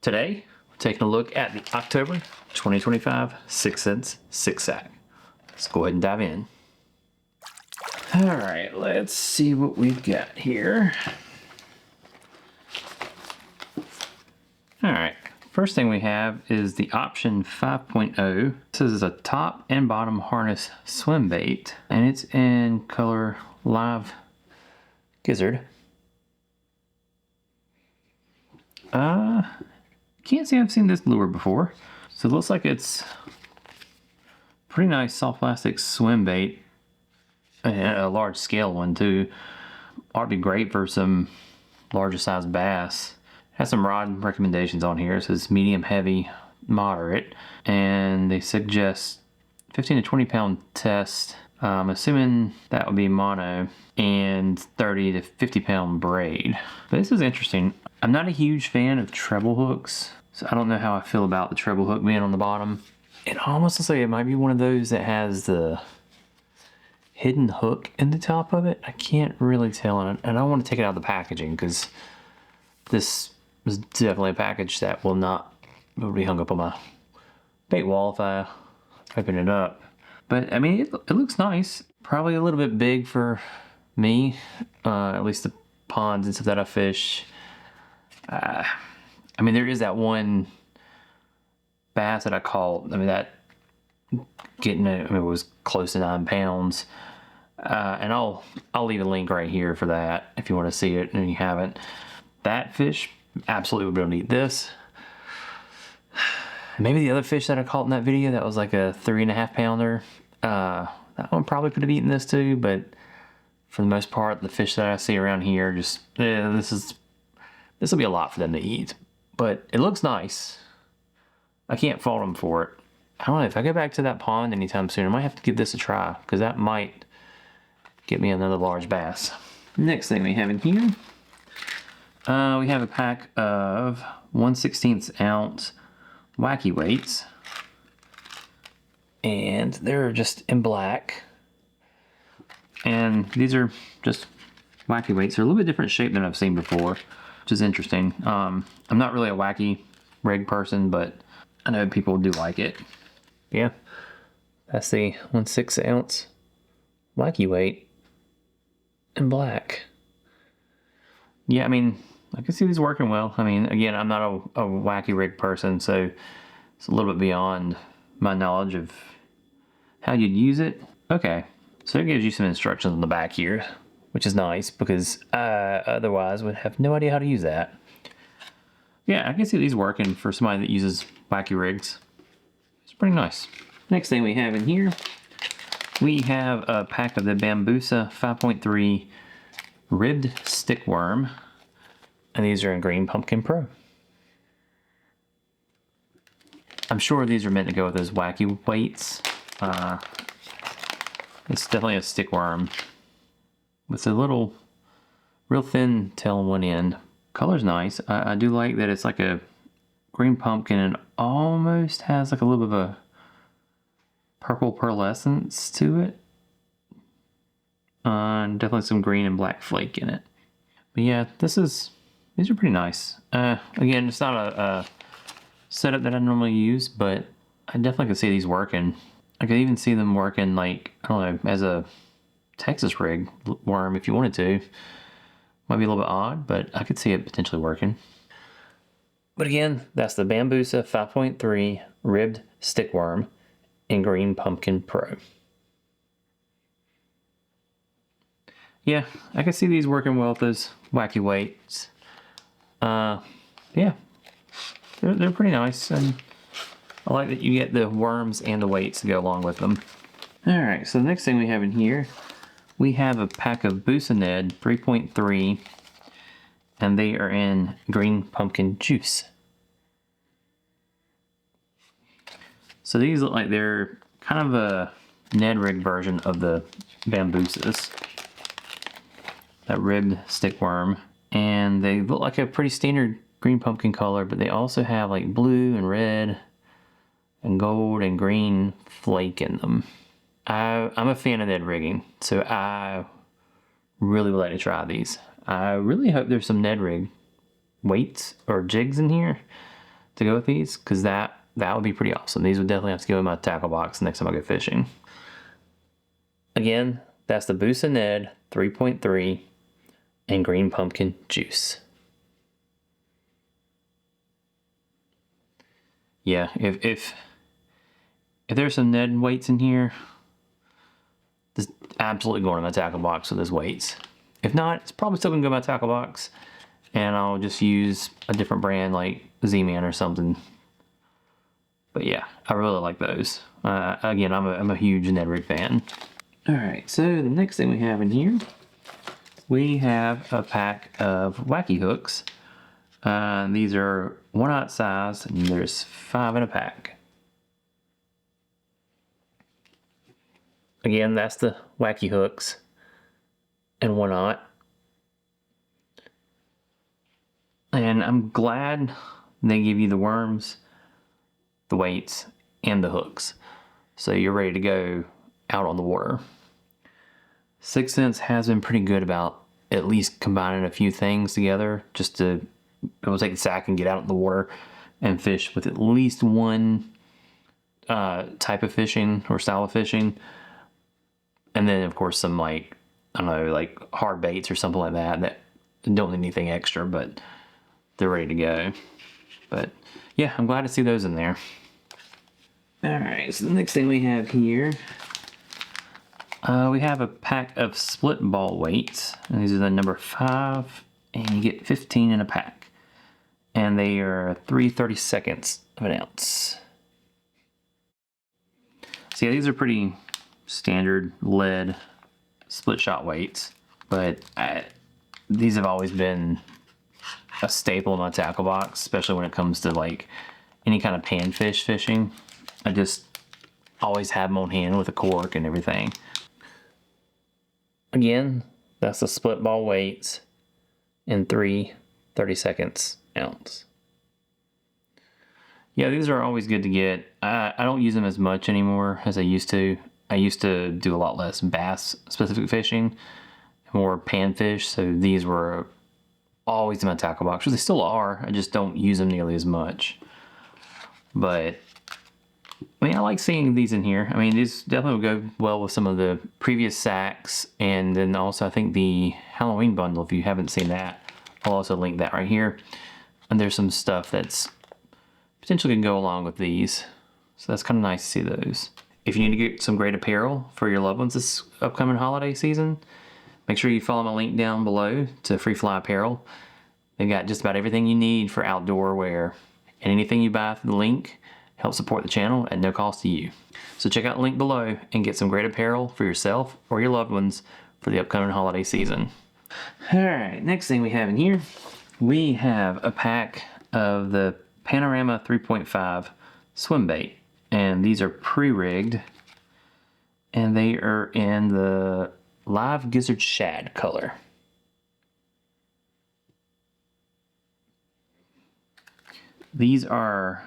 Today, we're taking a look at the October 2025 6 cents 6 sack. Let's go ahead and dive in. All right, let's see what we've got here. All right, first thing we have is the option 5.0. This is a top and bottom harness swim bait, and it's in color Live Gizzard. Can't say I've seen this lure before. So it looks like it's pretty nice soft plastic swim bait, and a large scale one too. Ought to be great for some larger size bass. Has some rod recommendations on here. It says medium, heavy, moderate, and they suggest 15 to 20 pound test. I'm assuming that would be mono, and 30 to 50 pound braid. But this is interesting. I'm not a huge fan of treble hooks, so I don't know how I feel about the treble hook being on the bottom. It almost looks like it might be one of those that has the hidden hook in the top of it. I can't really tell, and I don't want to take it out of the packaging because this is definitely a package that will be hung up on my bait wall if I open it up. But I mean, it looks nice. Probably a little bit big for me, at least the ponds and stuff that I fish. I mean, there is that one bass that I caught. I mean, that it was close to 9 pounds. And I'll leave a link right here for that if you want to see it and you haven't. That fish absolutely would be able to eat this. Maybe the other fish that I caught in that video that was like a 3.5 pounder. That one probably could have eaten this too, but for the most part, the fish that I see around here, this will be a lot for them to eat. But it looks nice. I can't fault them for it. I don't know, if I go back to that pond anytime soon, I might have to give this a try, because that might get me another large bass. Next thing we have in here, we have a pack of 1/16 ounce wacky weights, and they're just in black. And these are just wacky weights. They're a little bit different shape than I've seen before, which is interesting. I'm not really a wacky rig person, but I know people do like it. Yeah, that's the 1/6 ounce wacky weight in black. Yeah, I mean, I can see these working well. I mean, again, I'm not a wacky rig person, so it's a little bit beyond my knowledge of how you'd use it. Okay, so it gives you some instructions on the back here, which is nice because I otherwise would have no idea how to use that. Yeah, I can see these working for somebody that uses wacky rigs. It's pretty nice. Next thing we have in here, we have a pack of the Bambusa 5.3 ribbed stickworm, and these are in Green Pumpkin Pro. I'm sure these are meant to go with those wacky weights. It's definitely a stickworm with a little, real thin tail on one end. Color's nice. I do like that it's like a green pumpkin and almost has like a little bit of a purple pearlescence to it. And definitely some green and black flake in it. But yeah, these are pretty nice. Again, it's not a setup that I normally use, but I definitely can see these working. I could even see them working, like, I don't know, as a Texas rig worm if you wanted to. Might be a little bit odd, but I could see it potentially working. But again, that's the Bambusa 5.3 ribbed stickworm in Green Pumpkin Pro. Yeah, I can see these working well with those wacky weights. Yeah, they're pretty nice, and I like that you get the worms and the weights to go along with them. All right, so the next thing we have in here, we have a pack of Busaned 3.3, and they are in Green Pumpkin Juice. So these look like they're kind of a Ned rig version of the Bambusas, that ribbed stickworm, and they look like a pretty standard green pumpkin color, but they also have like blue and red and gold and green flake in them. I'm a fan of Ned rigging, so I really would like to try these. I really hope there's some Ned rig weights or jigs in here. to go with these, because that would be pretty awesome. These would definitely have to go in my tackle box next time I go fishing. Again, that's the Boosa Ned 3.3 and green pumpkin juice. Yeah, if there's some Ned weights in here, this is absolutely going in my tackle box with those weights. If not, it's probably still gonna go in my tackle box, and I'll just use a different brand like Z-Man or something. But yeah, I really like those. Again, I'm a huge Ned rig fan. All right, so the next thing we have in here, we have a pack of wacky hooks. These are 1/0 size, and there's 5 in a pack. Again, that's the wacky hooks and 1/0. And I'm glad they give you the worms, the weights, and the hooks, so you're ready to go out on the water. 6th Sense has been pretty good about at least combining a few things together just to be able to take the sack and get out in the water and fish with at least one type of fishing or style of fishing. And then of course some like, I don't know, like hard baits or something like that that don't need anything extra, but they're ready to go. But yeah, I'm glad to see those in there. All right, so the next thing we have here, we have a pack of split ball weights, and these are the number 5, and you get 15 in a pack, and they are 3/32 of an ounce. So yeah, these are pretty standard lead split shot weights, but these have always been a staple in my tackle box, especially when it comes to like any kind of panfish fishing. I just always have them on hand with a cork and everything. Again, that's the split ball weights in 3/32 ounce. Yeah, these are always good to get. I don't use them as much anymore as I used to. I used to do a lot less bass specific fishing, more panfish, so these were always in my tackle box, which they still are. I just don't use them nearly as much. But I mean, I like seeing these in here. I mean, these definitely will go well with some of the previous sacks, and then also I think the Halloween bundle, if you haven't seen that, I'll also link that right here. And there's some stuff that's potentially can go along with these. So that's kind of nice to see those. If you need to get some great apparel for your loved ones this upcoming holiday season, make sure you follow my link down below to Free Fly Apparel. They've got just about everything you need for outdoor wear, and anything you buy through the link help support the channel at no cost to you. So check out the link below and get some great apparel for yourself or your loved ones for the upcoming holiday season. All right, next thing we have in here, we have a pack of the Panorama 3.5 swim bait, and these are pre-rigged, and they are in the live gizzard shad color. These are,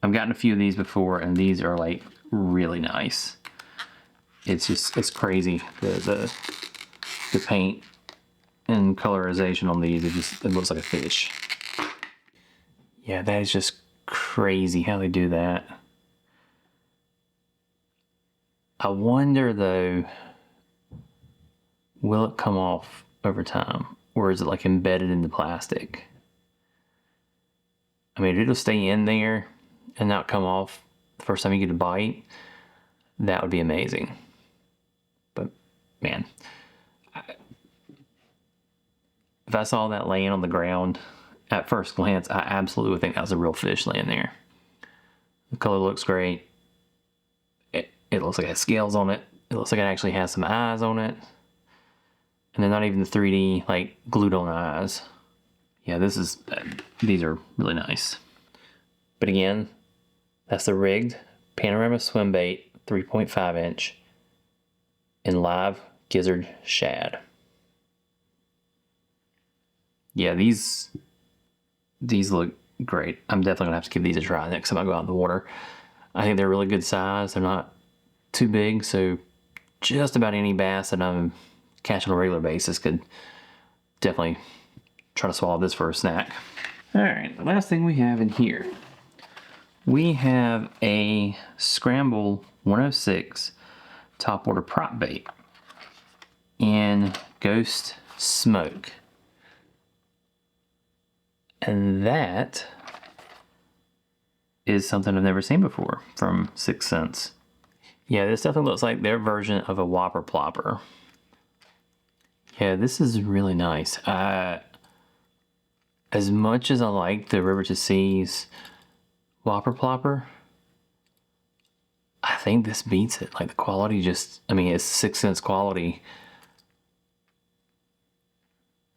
I've gotten a few of these before, and these are like really nice. It's just, it's crazy. The paint and colorization on these, it looks like a fish. Yeah, that is just crazy how they do that. I wonder though, will it come off over time, or is it like embedded in the plastic? I mean, if it'll stay in there and not come off the first time you get a bite, that would be amazing. But man, if I saw that laying on the ground, at first glance, I absolutely would think that was a real fish laying there. The color looks great. It looks like it has scales on it. It looks like it actually has some eyes on it. And they're not even the 3D, like, glued on eyes. Yeah, these are really nice. But again, that's the rigged Panorama swim bait 3.5 inch in live gizzard shad. Yeah, these look great. I'm definitely gonna have to give these a try next time I go out in the water. I think they're really good size. They're not too big, so just about any bass that I'm catching on a regular basis could definitely try to swallow this for a snack. All right, the last thing we have in here, we have a Scramble 106 top water prop bait in Ghost Smoke. And that is something I've never seen before from 6th Sense. Yeah, this definitely looks like their version of a Whopper Plopper. Yeah, this is really nice. As much as I like the River to Seas Whopper Plopper, I think this beats it. Like the quality just, I mean, it's 6th Sense quality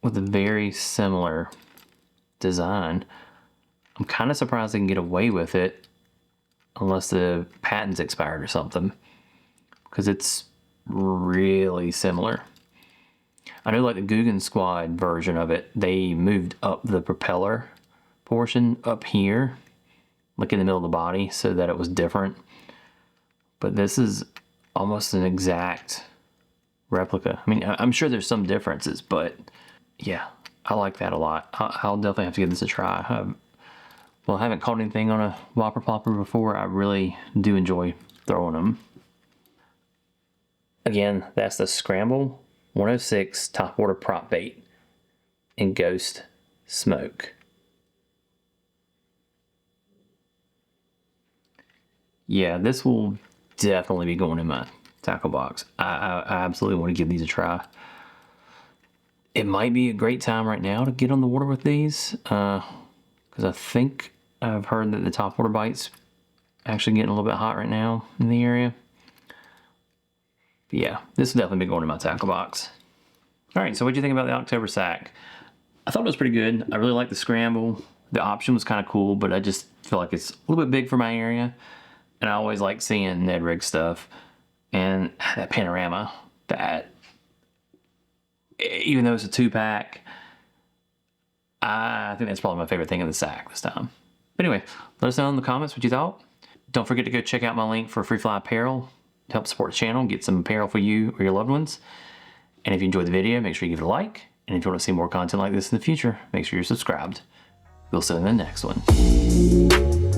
with a very similar design. I'm kind of surprised they can get away with it unless the patent's expired or something, because it's really similar. I know like the Guggen Squad version of it, they moved up the propeller portion up here, like in the middle of the body, so that it was different. But this is almost an exact replica. I mean, I'm sure there's some differences, but yeah, I like that a lot. I'll definitely have to give this a try. I haven't caught anything on a Whopper Plopper before. I really do enjoy throwing them. Again, that's the Scramble 106 top water prop bait in Ghost Smoke. Yeah, this will definitely be going in my tackle box. I absolutely want to give these a try. It might be a great time right now to get on the water with these, because I think I've heard that the top water bite's actually getting a little bit hot right now in the area. But yeah, this will definitely be going in my tackle box. All right, so what do you think about the October sack? I thought it was pretty good. I really like the Scramble. The option was kind of cool, but I just feel like it's a little bit big for my area. And I always like seeing Ned Rig stuff. And that panorama, that, even though it's a 2-pack, I think that's probably my favorite thing in the sack this time. But anyway, let us know in the comments what you thought. Don't forget to go check out my link for Free Fly Apparel to help support the channel, get some apparel for you or your loved ones. And if you enjoyed the video, make sure you give it a like. And if you want to see more content like this in the future, make sure you're subscribed. We'll see you in the next one.